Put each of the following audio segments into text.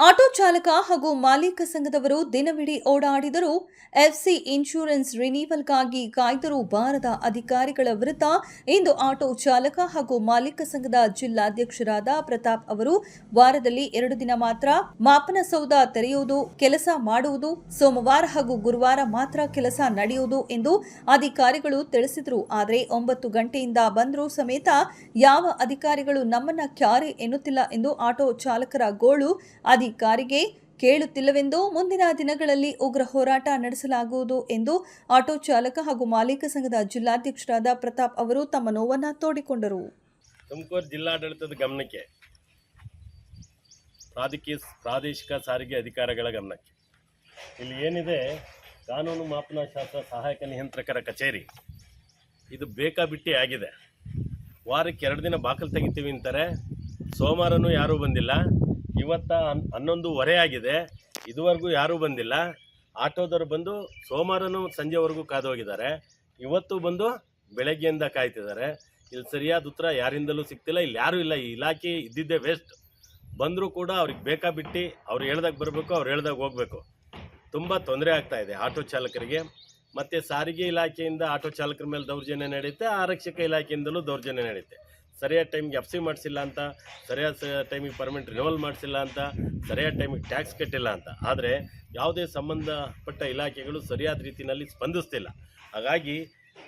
Auto ಚಾಲಕ ಹಾಗೂ ಮಾಲೀಕ ಸಂಘದವರು ದಿನವಿಡೀ ಓಡಾಡಿದರೂ ಎಫ್ಸಿ ಇನ್ಶೂರೆನ್ಸ್ ರಿನಿವಲ್ಗಾಗಿ ಕಾಯ್ದರೂ ಬಾರದ ಅಧಿಕಾರಿಗಳ ವಿರುದ್ಧ ಇಂದು ಆಟೋ ಚಾಲಕ ಹಾಗೂ ಮಾಲೀಕ ಸಂಘದ ಜಿಲ್ಲಾಧ್ಯಕ್ಷರಾದ ಪ್ರತಾಪ್ ಅವರು ವಾರದಲ್ಲಿ 2 ದಿನ ಮಾತ್ರ ಮಾಪನ ಸೌಧ ತೆರೆಯುವುದು, ಕೆಲಸ ಮಾಡುವುದು, ಸೋಮವಾರ ಹಾಗೂ ಗುರುವಾರ ಮಾತ್ರ ಕೆಲಸ ನಡೆಯುವುದು ಎಂದು ಅಧಿಕಾರಿಗಳು ತಿಳಿಸಿದರು. ಆದರೆ 9 ಗಂಟೆಯಿಂದ ಬಂದರೂ ಸಮೇತ ಯಾವ ಅಧಿಕಾರಿಗಳು ನಮ್ಮನ್ನ ಕ್ಯಾರೆ ಎನ್ನುತ್ತಿಲ್ಲ ಎಂದು ಆಟೋ ಚಾಲಕರ ಗೋಳು ಅಧಿಕಾರಿಗೆ ಕೇಳುತ್ತಿಲ್ಲವೆಂದು ಮುಂದಿನ ದಿನಗಳಲ್ಲಿ ಉಗ್ರ ಹೋರಾಟ ನಡೆಸಲಾಗುವುದು ಎಂದು ಆಟೋ ಚಾಲಕ ಹಾಗೂ ಮಾಲೀಕ ಸಂಘದ ಜಿಲ್ಲಾಧ್ಯಕ್ಷರಾದ ಪ್ರತಾಪ್ ಅವರು ತಮ್ಮ ನೋವನ್ನು ತೋಡಿಕೊಂಡರು. ತುಮಕೂರು ಜಿಲ್ಲಾಡಳಿತದ ಗಮನಕ್ಕೆ, ಪ್ರಾದೇಶಿಕ ಸಾರಿಗೆ ಅಧಿಕಾರಿಗಳ ಗಮನಕ್ಕೆ, ಇಲ್ಲಿ ಏನಿದೆ ಕಾನೂನು ಮಾಪನ ಶಾಸ್ತ್ರ ಸಹಾಯಕ ನಿಯಂತ್ರಕರ ಕಚೇರಿ, ಇದು ಬೇಕಾಬಿಟ್ಟಿ ಆಗಿದೆ. ವಾರಕ್ಕೆ 2 ದಿನ ಬಾಕಲು ತೆಗಿತೀವಿ ಅಂತಾರೆ. ಸೋಮವಾರನೂ ಯಾರೂ ಬಂದಿಲ್ಲ. ಇವತ್ತು 11:15 ಆಗಿದೆ, ಇದುವರೆಗೂ ಯಾರೂ ಬಂದಿಲ್ಲ. ಆಟೋದವರು ಬಂದು ಸೋಮವಾರನೂ ಸಂಜೆವರೆಗೂ ಕಾದೋಗಿದ್ದಾರೆ. ಇವತ್ತು ಬಂದು ಬೆಳಗ್ಗೆಯಿಂದ ಕಾಯ್ತಿದ್ದಾರೆ. ಇಲ್ಲಿ ಸರಿಯಾದ ಉತ್ತರ ಯಾರಿಂದಲೂ ಸಿಗ್ತಿಲ್ಲ. ಇಲ್ಲಿ ಯಾರೂ ಇಲ್ಲ. ಈ ಇಲಾಖೆ ಇದ್ದಿದ್ದೇ ವೇಸ್ಟ್. ಬಂದರೂ ಕೂಡ ಅವ್ರಿಗೆ ಬೇಕಾಬಿಟ್ಟು ಅವ್ರು ಹೇಳ್ದಾಗ ಬರಬೇಕು, ಅವ್ರು ಹೇಳ್ದಾಗ ಹೋಗಬೇಕು. ತುಂಬ ತೊಂದರೆ ಆಗ್ತಾಯಿದೆ ಆಟೋ ಚಾಲಕರಿಗೆ. ಮತ್ತು ಸಾರಿಗೆ ಇಲಾಖೆಯಿಂದ ಆಟೋ ಚಾಲಕರ ಮೇಲೆ ದೌರ್ಜನ್ಯ ನಡೆಯುತ್ತೆ, ಆರಕ್ಷಕ ಇಲಾಖೆಯಿಂದಲೂ ದೌರ್ಜನ್ಯ ನಡೆಯುತ್ತೆ. ಸರಿಯಾದ ಟೈಮಿಗೆ ಎಫ್ಸಿ ಮಾಡಿಸಿಲ್ಲ ಅಂತ, ಸರಿಯಾದ ಟೈಮಿಗೆ ಪರ್ಮಿಟ್ ರಿನವಲ್ ಮಾಡಿಸಿಲ್ಲ ಅಂತ, ಸರಿಯಾದ ಟೈಮಿಗೆ ಟ್ಯಾಕ್ಸ್ ಕಟ್ಟಿಲ್ಲ ಅಂತ. ಆದರೆ ಯಾವುದೇ ಸಂಬಂಧಪಟ್ಟ ಇಲಾಖೆಗಳು ಸರಿಯಾದ ರೀತಿಯಲ್ಲಿ ಸ್ಪಂದಿಸ್ತಿಲ್ಲ. ಹಾಗಾಗಿ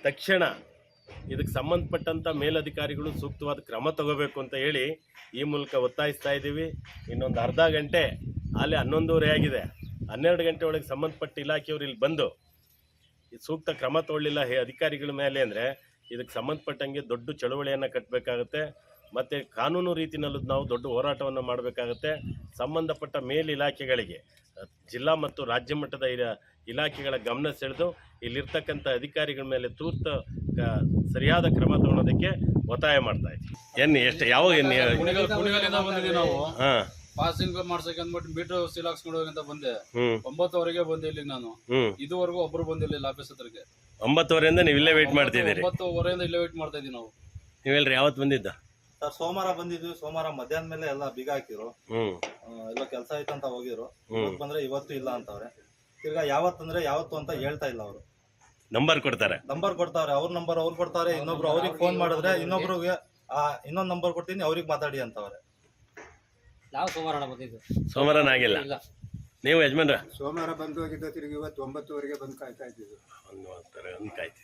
ತಕ್ಷಣ ಇದಕ್ಕೆ ಸಂಬಂಧಪಟ್ಟಂಥ ಮೇಲಧಿಕಾರಿಗಳು ಸೂಕ್ತವಾದ ಕ್ರಮ ತಗೋಬೇಕು ಅಂತ ಹೇಳಿ ಈ ಮೂಲಕ ಒತ್ತಾಯಿಸ್ತಾ ಇದ್ದೀವಿ. ಇನ್ನೊಂದು ಅರ್ಧ ಗಂಟೆ, ಅಲ್ಲಿ 11:15 ಆಗಿದೆ. 12 ಗಂಟೆ ಒಳಗೆ ಸಂಬಂಧಪಟ್ಟ ಇಲಾಖೆಯವರು ಇಲ್ಲಿ ಬಂದು ಸೂಕ್ತ ಕ್ರಮ ತಗೊಳ್ಳಿಲ್ಲ ಅಧಿಕಾರಿಗಳ ಮೇಲೆ ಅಂದರೆ ಇದಕ್ಕೆ ಸಂಬಂಧಪಟ್ಟಂಗೆ ದೊಡ್ಡ ಚಳವಳಿಯನ್ನು ಕಟ್ಟಬೇಕಾಗುತ್ತೆ. ಮತ್ತು ಕಾನೂನು ರೀತಿಯಲ್ಲೂ ನಾವು ದೊಡ್ಡ ಹೋರಾಟವನ್ನು ಮಾಡಬೇಕಾಗುತ್ತೆ. ಸಂಬಂಧಪಟ್ಟ ಮೇಲ್ ಇಲಾಖೆಗಳಿಗೆ, ಜಿಲ್ಲಾ ಮತ್ತು ರಾಜ್ಯ ಮಟ್ಟದ ಇಲಾಖೆಗಳ ಗಮನ ಸೆಳೆದು ಇಲ್ಲಿರ್ತಕ್ಕಂಥ ಅಧಿಕಾರಿಗಳ ಮೇಲೆ ತೂರ್ತ ಸರಿಯಾದ ಕ್ರಮ ತಗೊಳ್ಳೋದಕ್ಕೆ ಒತ್ತಾಯ ಮಾಡ್ತಾ ಇದ್ದೀವಿ. ಎಷ್ಟು ಯಾವ ಹಾಂ ಪಾಸಿಂಗ್ ಮಾಡ್ಸಕ್ಕೆ ಅಂದ್ಬಿಟ್ಟು ಮೀಟರ್ ಸೀಲ್ ಹಾಕ್ಸ್ಕೊಂಡು ಹೋಗಿ ಅಂತ ಬಂದೆ. 9:00ವರೆಗೆ ಬಂದೆ ಇಲ್ಲಿ ನಾನು. ಇದುವರೆಗೂ ಒಬ್ರು ಬಂದಿಲ್ಲ ಆಫೀಸ್ ಹತ್ರಕ್ಕೆ. 9:00ವರೆಯಿಂದ ನೀವು ಇಲ್ಲೇ ವೇಟ್ ಮಾಡ್ತಿದ್ದೀರಿ? 9:00ವರೆಯಿಂದ ಇಲ್ಲೇ ವೇಟ್ ಮಾಡ್ತಾ ಇದ್ದೀವಿ ನಾವು. ನೀವೆಲ್ಲರೂ ಯಾವತ್ತು ಬಂದಿದ್ದ? ಸರ್, ಸೋಮವಾರ ಬಂದಿದ್ವಿ. ಸೋಮವಾರ ಮಧ್ಯಾಹ್ನ ಮೇಲೆ ಎಲ್ಲ ಬೀಗ ಹಾಕಿರು. ಎಲ್ಲ ಕೆಲಸ ಆಯ್ತಂತ ಹೋಗಿರು. ಬಂದ್ರೆ ಇವತ್ತು ಇಲ್ಲ ಅಂತವ್ರೆ. ತಿರ್ಗಾ ಯಾವತ್ತಂದ್ರೆ ಯಾವತ್ತು ಅಂತ ಹೇಳ್ತಾ ಇಲ್ಲ ಅವರು. ನಂಬರ್ ಕೊಡ್ತಾರೆ ಅವ್ರ ನಂಬರ್ ಅವ್ರು ಕೊಡ್ತಾರೆ. ಇನ್ನೊಬ್ರು ಅವ್ರಿಗೆ ಫೋನ್ ಮಾಡಿದ್ರೆ ಇನ್ನೊಬ್ರಿಗೆ ಇನ್ನೊಂದು ನಂಬರ್ ಕೊಡ್ತೀನಿ, ಅವ್ರಿಗೆ ಮಾತಾಡಿ ಅಂತವ್ರೆ. ನಾವು ಸೋಮವಾರ ಬಂದಿದ್ದು. ಸೋಮವಾರ ಆಗಿಲ್ಲ. ನೀವು ಯಜಮಾನ್ರ ಸೋಮವಾರ ಬಂದು ಹೋಗಿದ್ದ, ತಿರುಗಿ ಇವತ್ತು 9:00ವರೆಗೆ ಬಂದು ಕಾಯ್ತಾ ಇದ್ದೀವಿ. ಒಂದು ಕಾಯ್ತಿದ್ವಿ.